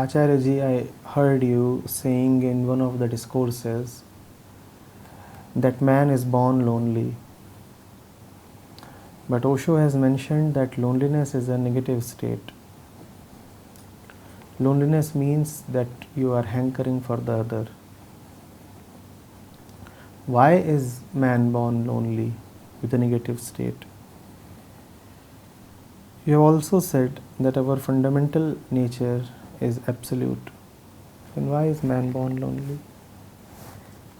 Acharya ji, I heard you saying in one of the discourses that man is born lonely. But Osho has mentioned that loneliness is a negative state. Loneliness means that you are hankering for the other. Why is man born lonely with a negative state? You have also said that our fundamental nature is absolute. Then why is man born lonely?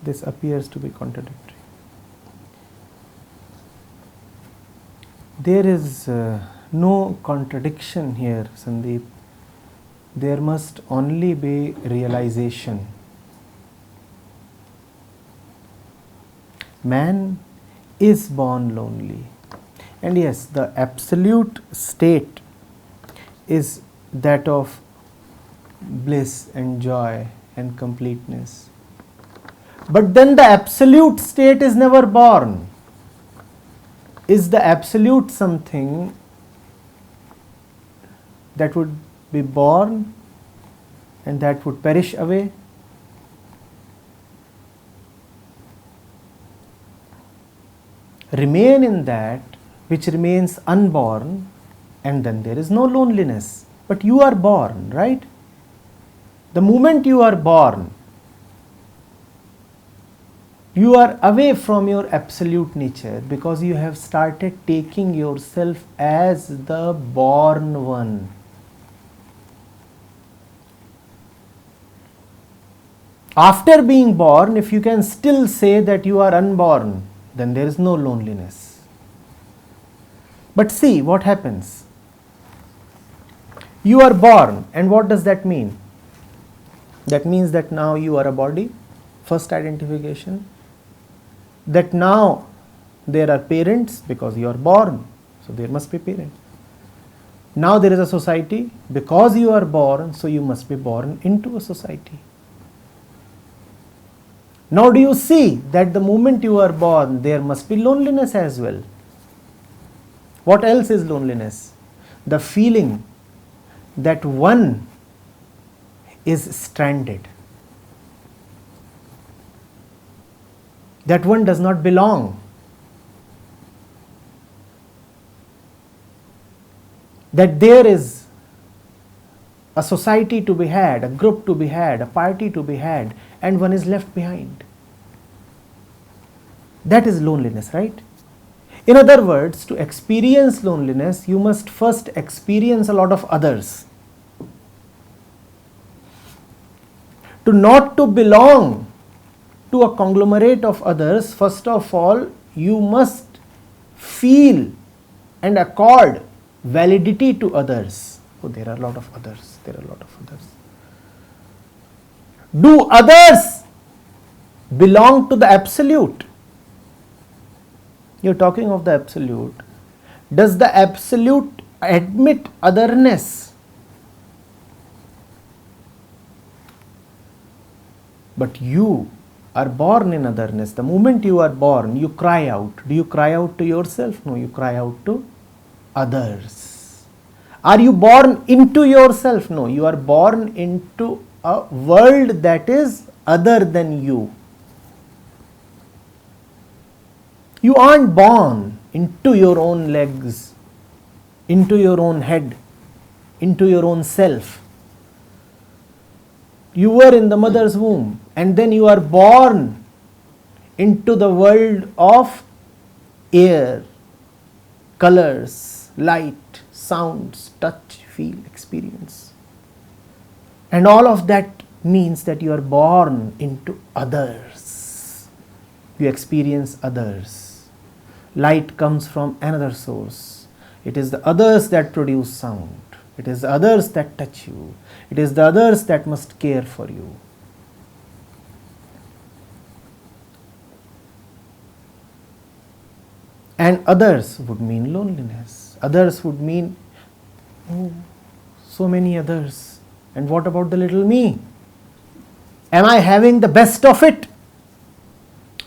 This appears to be contradictory. There is no contradiction here, Sandeep. There must only be realization. Man is born lonely. And yes, the absolute state is that of bliss and joy and completeness. But then the absolute state is never born. Is the absolute something that would be born and that would perish away? Remain in that which remains unborn, and then there is no loneliness. But you are born, right? The moment you are born, you are away from your absolute nature because you have started taking yourself as the born one. After being born, if you can still say that you are unborn, then there is no loneliness. But see what happens. You are born, and what does that mean? That means that now you are a body, first identification. That now there are parents because you are born, so there must be parents. Now there is a society because you are born, so you must be born into a society. Now do you see that the moment you are born, there must be loneliness as well? What else is loneliness? The feeling that one is stranded, that one does not belong, that there is a society to be had, a group to be had, a party to be had, and one is left behind. That is loneliness, right? In other words, to experience loneliness, you must first experience a lot of others. To belong to a conglomerate of others, first of all, you must feel and accord validity to others. Oh, there are a lot of others. There are a lot of others. Do others belong to the absolute? You're talking of the absolute. Does the absolute admit otherness? But you are born in otherness. The moment you are born, you cry out. Do you cry out to yourself? No, you cry out to others. Are you born into yourself? No, you are born into a world that is other than you. You aren't born into your own legs, into your own head, into your own self. You were in the mother's womb, and then you are born into the world of air, colors, light, sounds, touch, feel, experience. And all of that means that you are born into others. You experience others. Light comes from another source. It is the others that produce sound. It is the others that touch you. It is the others that must care for you. And others would mean loneliness. Others would mean, oh, so many others. And what about the little me? Am I having the best of it?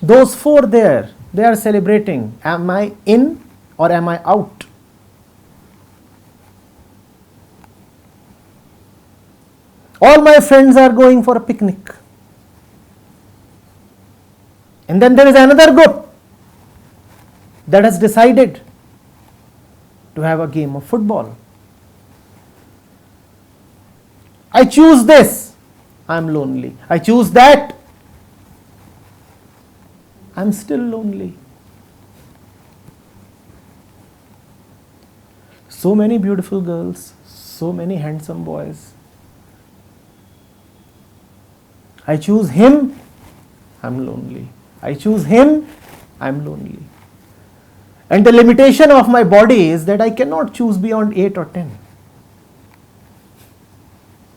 Those four there, they are celebrating. Am I in or am I out? All my friends are going for a picnic. And then there is another group that has decided to have a game of football. I choose this, I am lonely. I choose that, I am still lonely. So many beautiful girls, so many handsome boys. I choose him, I am lonely. I choose him, I am lonely. And the limitation of my body is that I cannot choose beyond 8 or 10.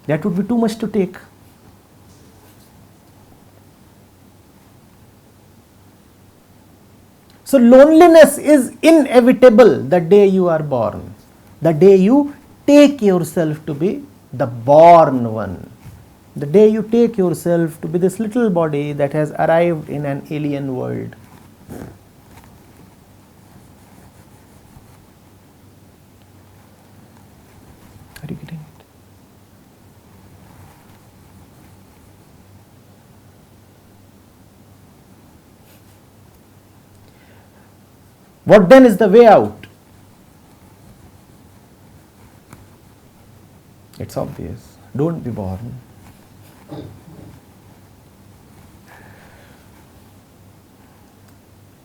That would be too much to take. So loneliness is inevitable the day you are born, the day you take yourself to be the born one, the day you take yourself to be this little body that has arrived in an alien world. Are you getting it? What then is the way out? It's obvious. Don't be born.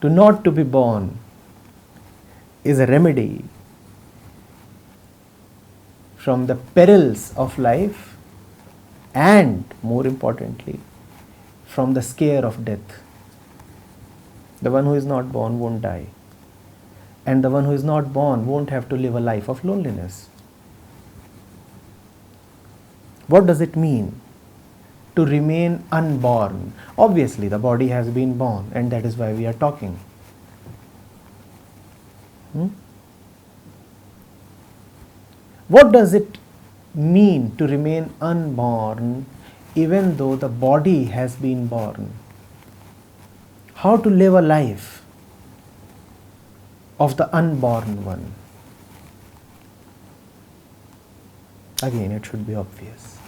To be born is a remedy from the perils of life and, more importantly, from the scare of death. The one who is not born won't die. And the one who is not born won't have to live a life of loneliness. What does it mean to remain unborn? Obviously, the body has been born, and that is why we are talking. What does it mean to remain unborn even though the body has been born? How to live a life of the unborn one? Again, it should be obvious.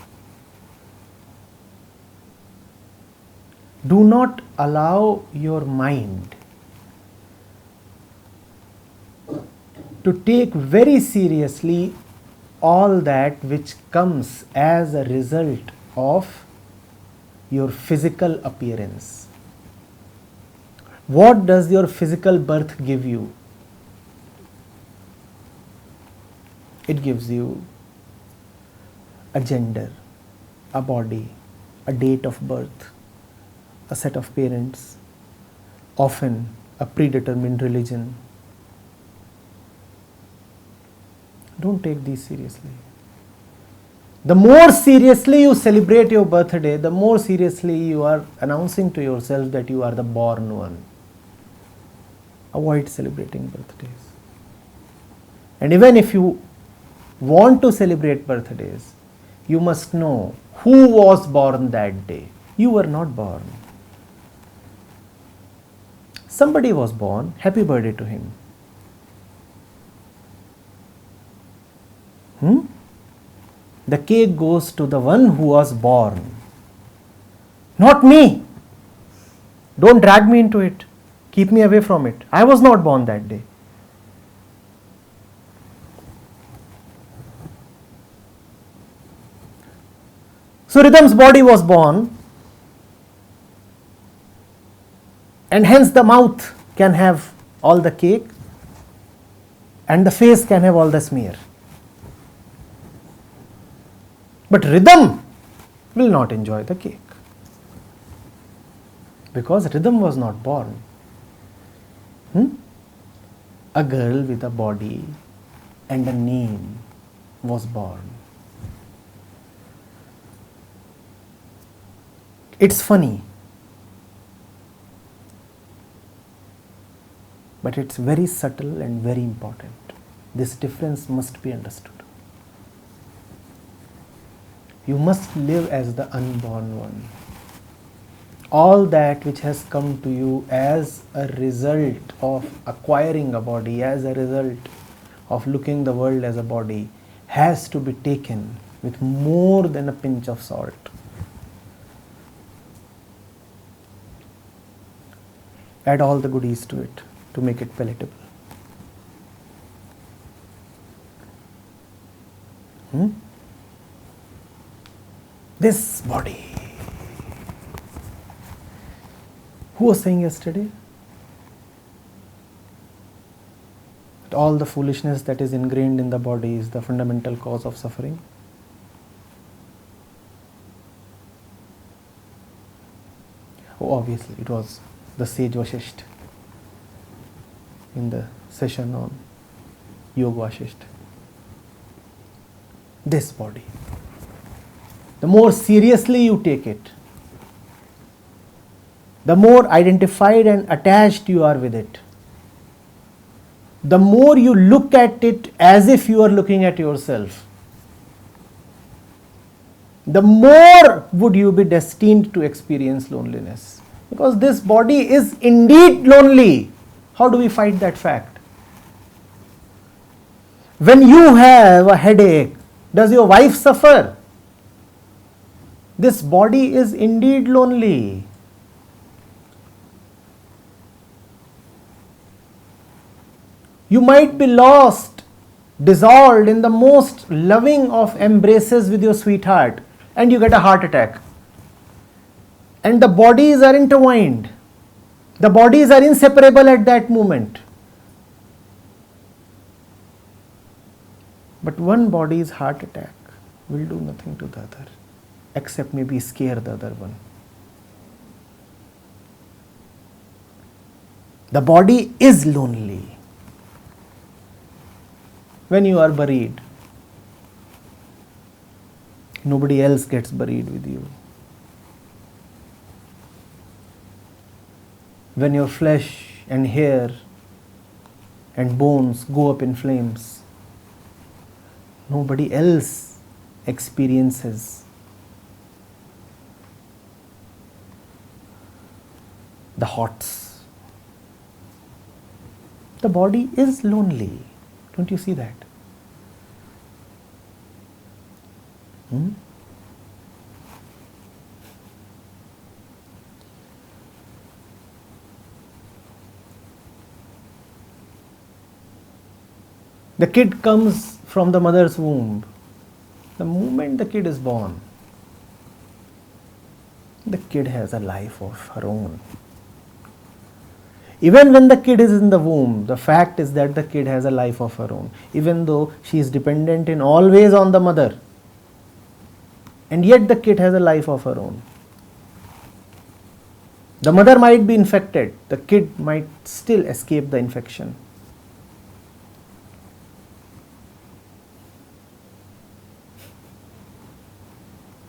Do not allow your mind to take very seriously all that which comes as a result of your physical appearance. What does your physical birth give you? It gives you a gender, a body, a date of birth, a set of parents, often a predetermined religion. Don't take these seriously. The more seriously you celebrate your birthday, the more seriously you are announcing to yourself that you are the born one. Avoid celebrating birthdays. And even if you want to celebrate birthdays, you must know who was born that day. You were not born. Somebody was born. Happy birthday to him. The cake goes to the one who was born. Not me. Don't drag me into it. Keep me away from it. I was not born that day. So Rhythm's body was born, and hence the mouth can have all the cake and the face can have all the smear. But Rhythm will not enjoy the cake because Rhythm was not born. A girl with a body and a name was born. It's funny, but it's very subtle and very important. This difference must be understood. You must live as the unborn one. All that which has come to you as a result of acquiring a body, as a result of looking the world as a body, has to be taken with more than a pinch of salt. Add all the goodies to it to make it palatable. This body. Who was saying yesterday that all the foolishness that is ingrained in the body is the fundamental cause of suffering? Oh, obviously, it was the sage Vasisht in the session on Yoga Vasisht. This body. The more seriously you take it, the more identified and attached you are with it, the more you look at it as if you are looking at yourself, the more would you be destined to experience loneliness. Because this body is indeed lonely. How do we fight that fact? When you have a headache, does your wife suffer? This body is indeed lonely. You might be lost, dissolved in the most loving of embraces with your sweetheart, and you get a heart attack. And the bodies are intertwined. The bodies are inseparable at that moment. But one body's heart attack will do nothing to the other, except maybe scare the other one. The body is lonely. When you are buried, nobody else gets buried with you. When your flesh and hair and bones go up in flames, nobody else experiences the hots. The body is lonely. Don't you see that? The kid comes from the mother's womb. The moment the kid is born, the kid has a life of her own. Even when the kid is in the womb, the fact is that the kid has a life of her own, even though she is dependent in all ways on the mother. And yet the kid has a life of her own. The mother might be infected, the kid might still escape the infection.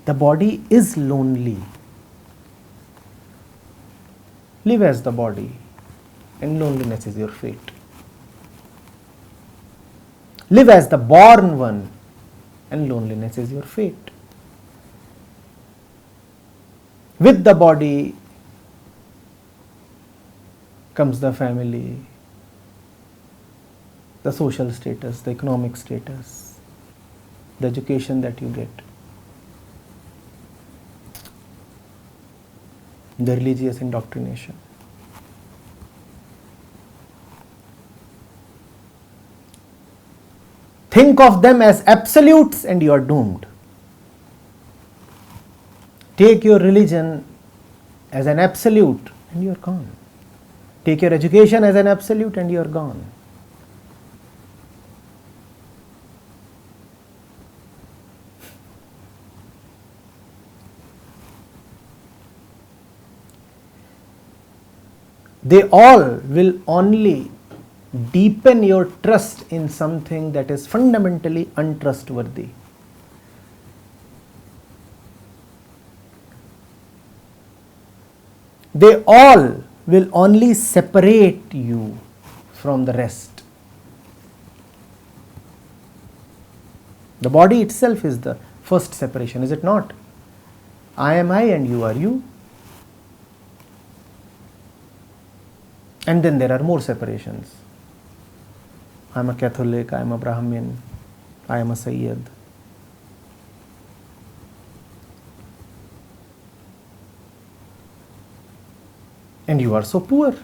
The body is lonely. Live as the body, and loneliness is your fate. Live as the born one, and loneliness is your fate. With the body comes the family, the social status, the economic status, the education that you get, the religious indoctrination. Think of them as absolutes and you are doomed. Take your religion as an absolute and you are gone. Take your education as an absolute and you are gone. They all will only deepen your trust in something that is fundamentally untrustworthy. They all will only separate you from the rest. The body itself is the first separation, is it not? I am I and you are you. And then there are more separations. I am a Catholic, I am a Brahmin, I am a Sayyid. And you are so poor.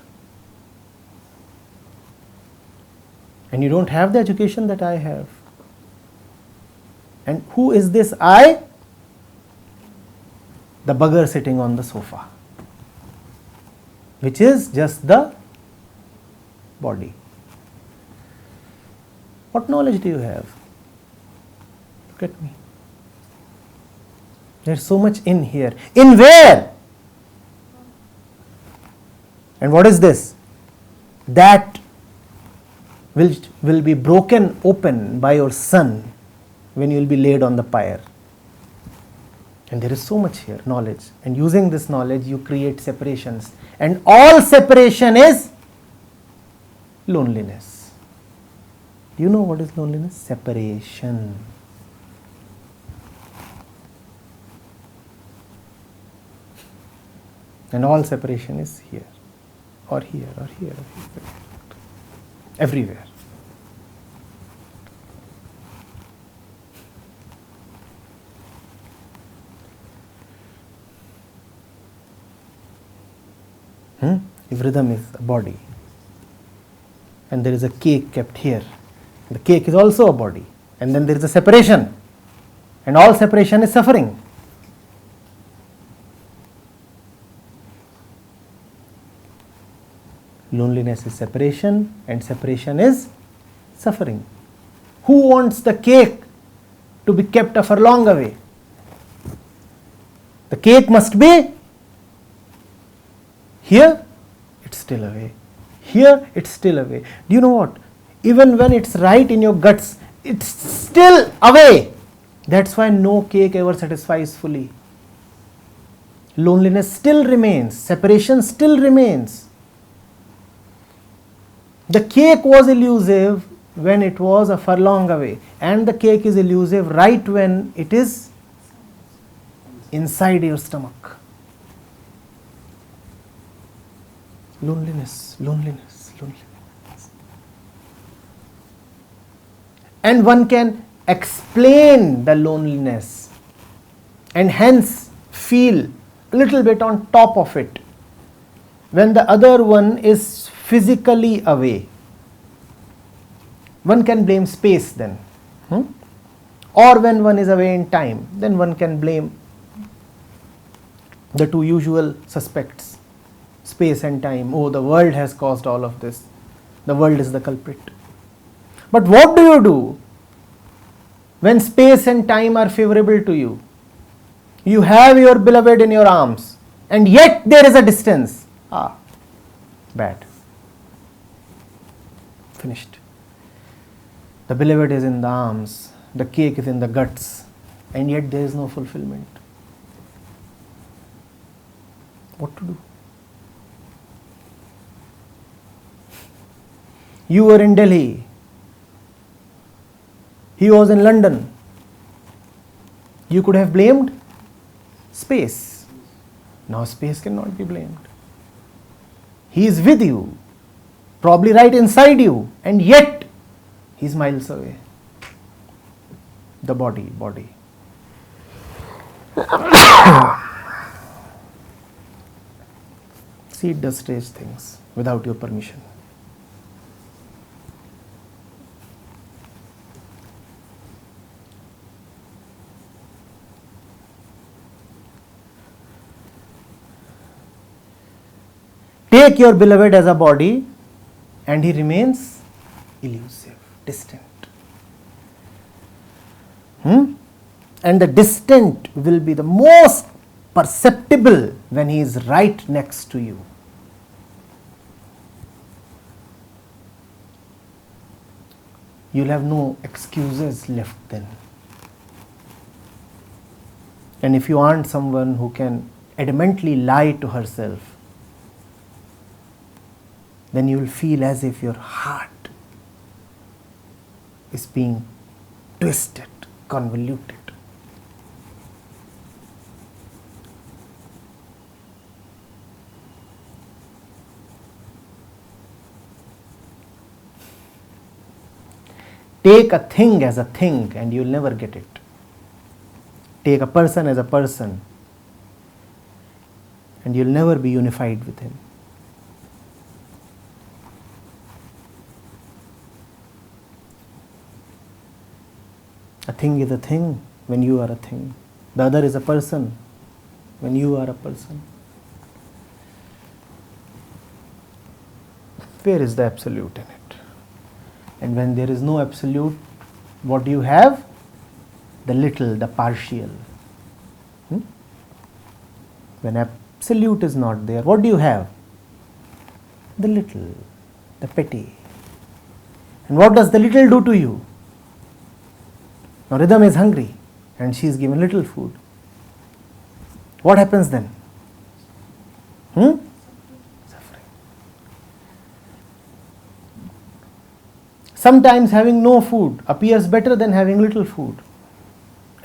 And you don't have the education that I have. And who is this I? The bugger sitting on the sofa, which is just the body. What knowledge do you have? Look at me. There's so much in here. In where? And what is this? That will be broken open by your son when you will be laid on the pyre. And there is so much here, knowledge. And using this knowledge, you create separations. And all separation is loneliness. Do you know what is loneliness? Separation. And all separation is here, or here, or here, or here. Everywhere. If rhythm is a body, and there is a cake kept here, the cake is also a body, and then there is a separation, and all separation is suffering. Loneliness is separation, and separation is suffering. Who wants the cake to be kept a furlong away? The cake must be here, it's still away. Here, it's still away. Do you know what? Even when it's right in your guts, it's still away. That's why no cake ever satisfies fully. Loneliness still remains. Separation still remains. The cake was elusive when it was a furlong away, and the cake is elusive right when it is inside your stomach. Loneliness, loneliness, loneliness. And one can explain the loneliness and hence feel a little bit on top of it when the other one is physically away. One can blame space then. Or when one is away in time, then one can blame the two usual suspects, space and time. Oh, the world has caused all of this. The world is the culprit. But what do you do when space and time are favorable to you? You have your beloved in your arms, and yet there is a distance. Bad. Finished. The beloved is in the arms, the cake is in the guts, and yet there is no fulfillment. What to do? You were in Delhi. He was in London. You could have blamed space. Now space cannot be blamed. He is with you, probably right inside you, and yet he is miles away. The body. See, it does strange things without your permission. Take your beloved as a body, and he remains elusive, distant. And the distant will be the most perceptible when he is right next to you. You'll have no excuses left then. And if you aren't someone who can adamantly lie to herself, then you will feel as if your heart is being twisted, convoluted. Take a thing as a thing and you will never get it. Take a person as a person and you will never be unified with him. A thing is a thing when you are a thing. The other is a person when you are a person. Where is the absolute in it? And when there is no absolute, what do you have? The little, the partial. When absolute is not there, what do you have? The little, the petty. And what does the little do to you? Now Rhythm is hungry and she is given little food. What happens then? Suffering. Sometimes having no food appears better than having little food.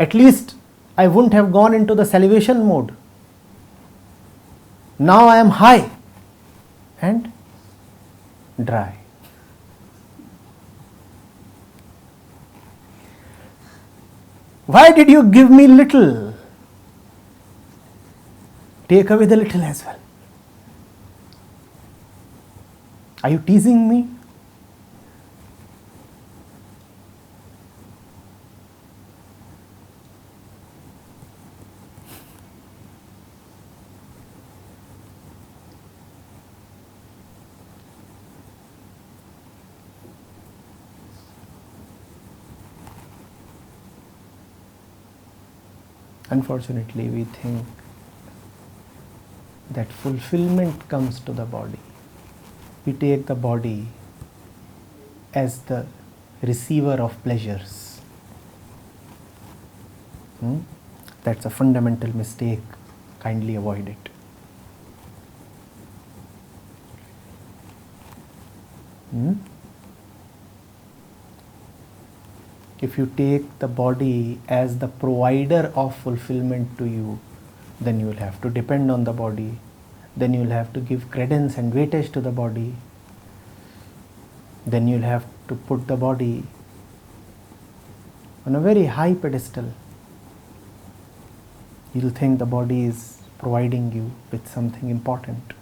At least I wouldn't have gone into the salivation mode. Now I am high and dry. Why did you give me little? Take away the little as well. Are you teasing me? Unfortunately, we think that fulfillment comes to the body. We take the body as the receiver of pleasures. That's a fundamental mistake. Kindly avoid it. If you take the body as the provider of fulfillment to you, then you will have to depend on the body. Then you will have to give credence and weightage to the body. Then you will have to put the body on a very high pedestal. You will think the body is providing you with something important.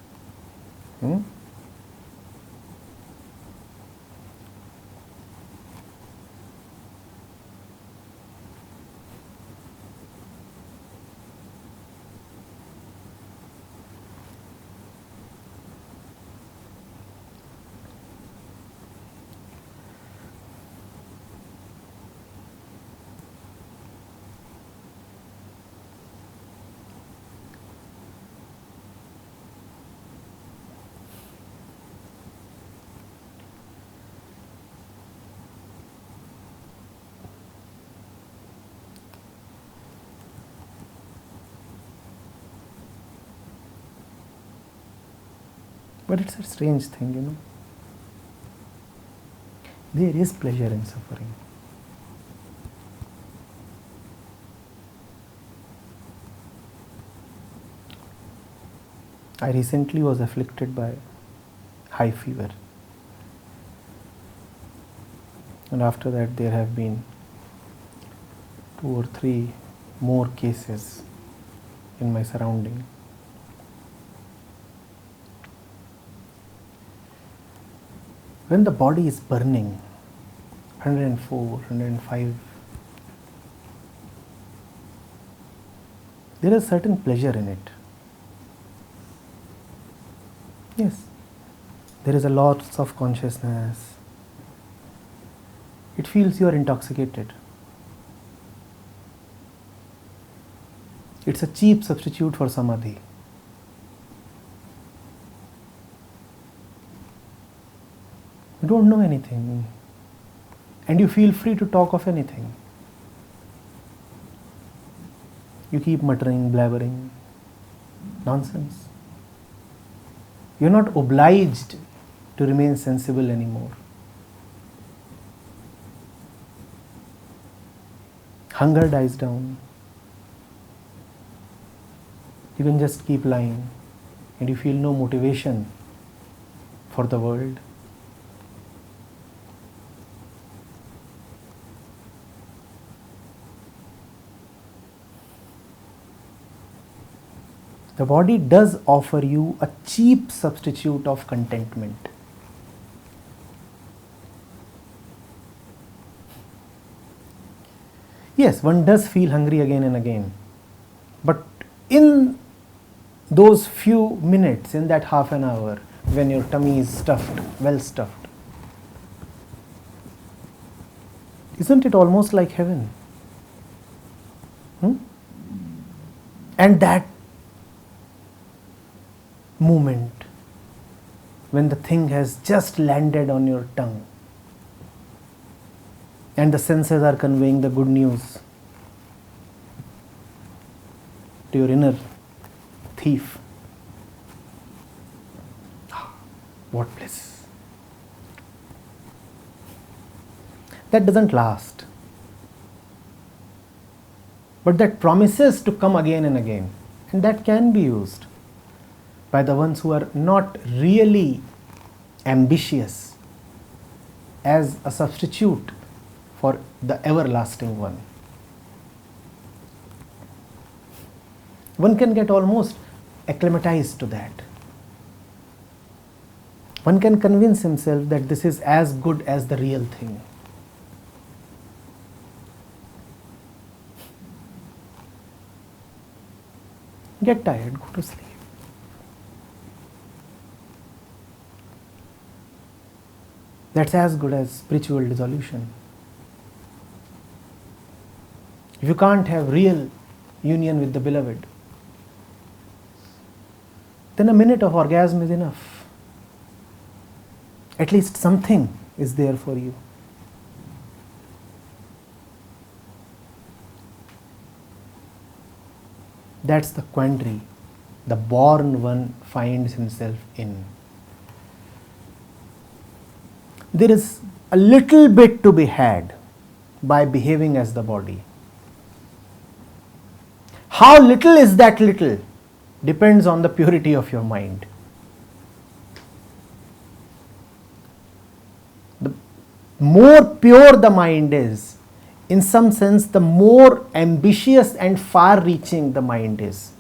But it's a strange thing, There is pleasure in suffering. I recently was afflicted by high fever. And after that there have been 2 or 3 more cases in my surrounding. When the body is burning, 104, 105, there is certain pleasure in it. Yes, there is a loss of consciousness. It feels you are intoxicated. It's a cheap substitute for samadhi. You don't know anything and you feel free to talk of anything. You keep muttering, blabbering, nonsense. You're not obliged to remain sensible anymore. Hunger dies down. You can just keep lying and you feel no motivation for the world. The body does offer you a cheap substitute of contentment. Yes, one does feel hungry again and again. But in those few minutes, in that half an hour, when your tummy is stuffed, well stuffed, isn't it almost like heaven? And that moment, when the thing has just landed on your tongue, and the senses are conveying the good news to your inner thief. What bliss! That doesn't last, but that promises to come again and again, and that can be used by the ones who are not really ambitious as a substitute for the everlasting one. One can get almost acclimatized to that. One can convince himself that this is as good as the real thing. Get tired, go to sleep. That's as good as spiritual dissolution. If you can't have real union with the beloved, then a minute of orgasm is enough. At least something is there for you. That's the quandary the born one finds himself in. There is a little bit to be had by behaving as the body. How little is that little depends on the purity of your mind. The more pure the mind is, in some sense, the more ambitious and far-reaching the mind is.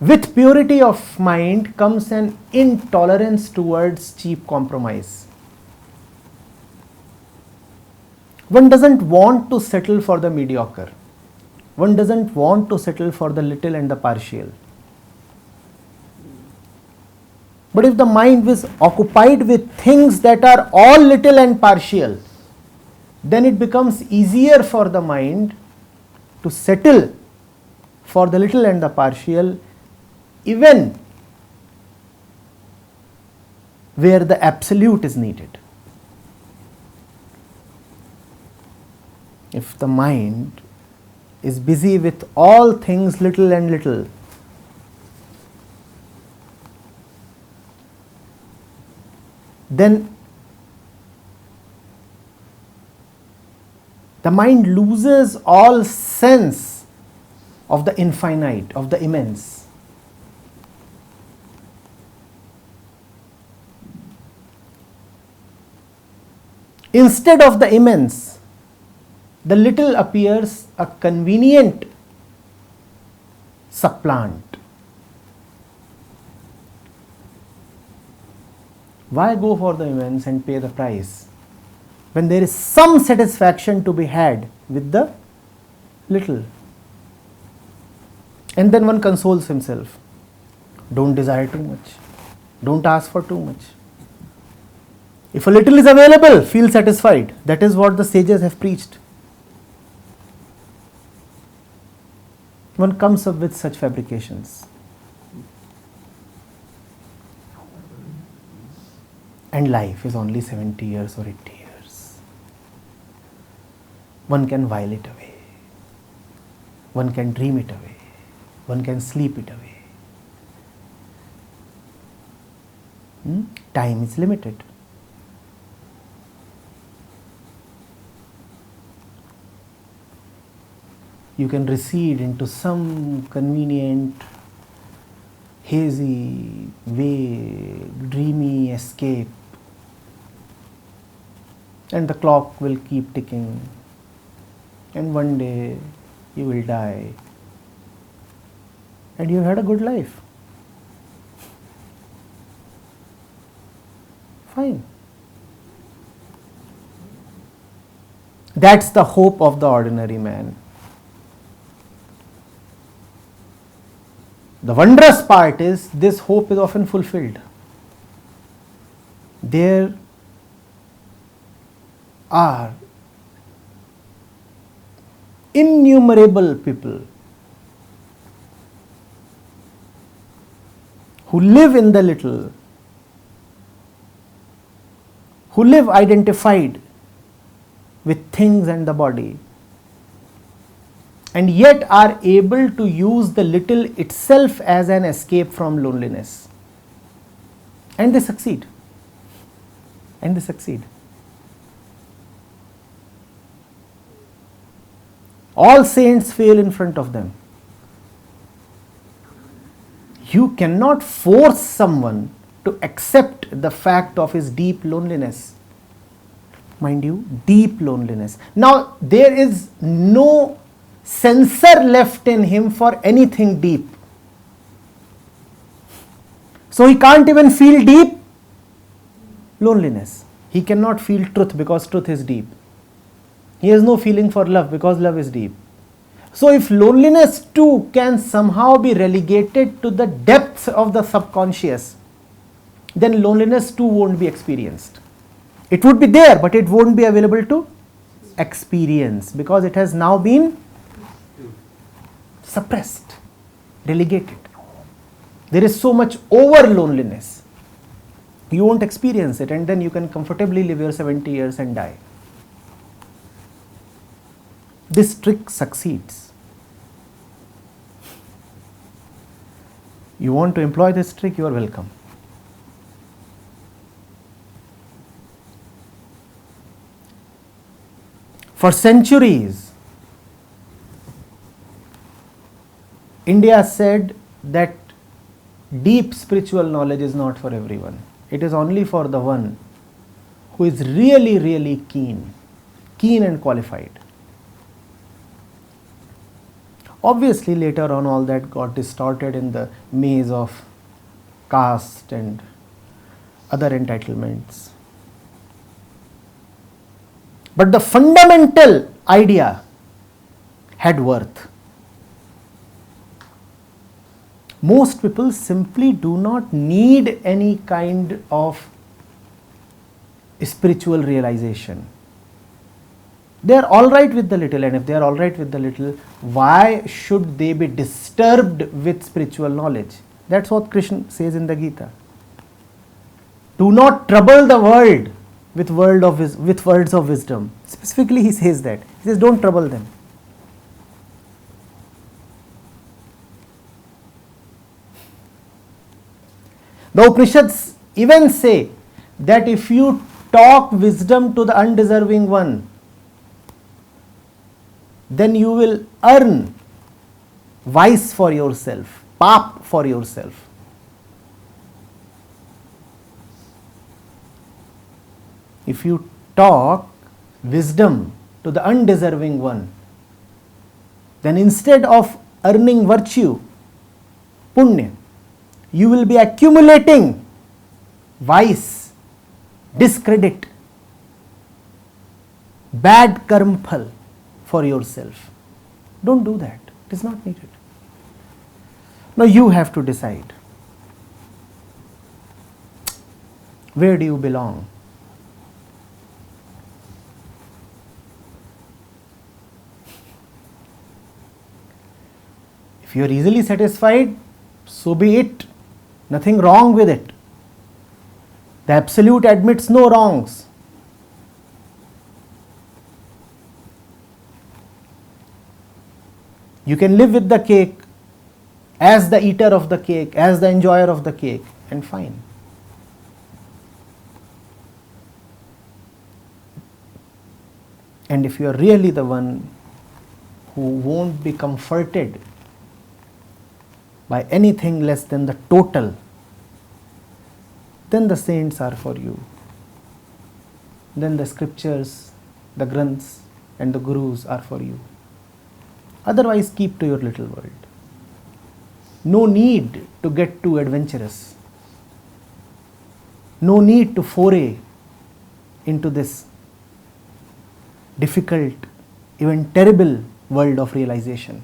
With purity of mind comes an intolerance towards cheap compromise. One doesn't want to settle for the mediocre. One doesn't want to settle for the little and the partial. But if the mind is occupied with things that are all little and partial, then it becomes easier for the mind to settle for the little and the partial, even where the absolute is needed. If the mind is busy with all things little and little, then the mind loses all sense of the infinite, of the immense. Instead of the immense, the little appears a convenient supplant. Why go for the immense and pay the price when there is some satisfaction to be had with the little? And then one consoles himself. Don't desire too much. Don't ask for too much. If a little is available, feel satisfied. That is what the sages have preached. One comes up with such fabrications. And life is only 70 years or 80 years. One can while it away. One can dream it away. One can sleep it away. Time is limited. You can recede into some convenient, hazy, vague, dreamy escape, and the clock will keep ticking, and one day you will die, and you had a good life. Fine. That's the hope of the ordinary man. The wondrous part is this hope is often fulfilled. There are innumerable people who live in the little, who live identified with things and the body, and yet are able to use the little itself as an escape from loneliness. And they succeed. And they succeed. All saints fail in front of them. You cannot force someone to accept the fact of his deep loneliness. Mind you, deep loneliness. Now, there is no censor left in him for anything deep. So he can't even feel deep loneliness. He cannot feel truth because truth is deep. He has no feeling for love because love is deep. So if loneliness too can somehow be relegated to the depths of the subconscious, then loneliness too won't be experienced. It would be there, but it won't be available to experience because it has now been suppressed, relegated. There is so much over loneliness. You won't experience it, and then you can comfortably live your 70 years and die. This trick succeeds. You want to employ this trick, you are welcome. For centuries, India said that deep spiritual knowledge is not for everyone. It is only for the one who is really, really keen and qualified. Obviously, later on, all that got distorted in the maze of caste and other entitlements. But the fundamental idea had worth. Most people simply do not need any kind of spiritual realization. They are all right with the little, and if they are all right with the little, why should they be disturbed with spiritual knowledge? That's what Krishna says in the Gita. Do not trouble the world with words of wisdom. Specifically, he says that. He says, don't trouble them. The Upanishads even say that if you talk wisdom to the undeserving one, then you will earn vice for yourself, pap for yourself. If you talk wisdom to the undeserving one, then instead of earning virtue, punya, you will be accumulating vice, discredit, bad karma phal for yourself. Don't do that. It is not needed. Now you have to decide. Where do you belong? If you are easily satisfied, so be it. Nothing wrong with it. The Absolute admits no wrongs. You can live with the cake as the eater of the cake, as the enjoyer of the cake, and fine. And if you are really the one who won't be comforted by anything less than the total, then the saints are for you. Then the scriptures, the granths and the gurus are for you. Otherwise, keep to your little world. No need to get too adventurous. No need to foray into this difficult, even terrible world of realization.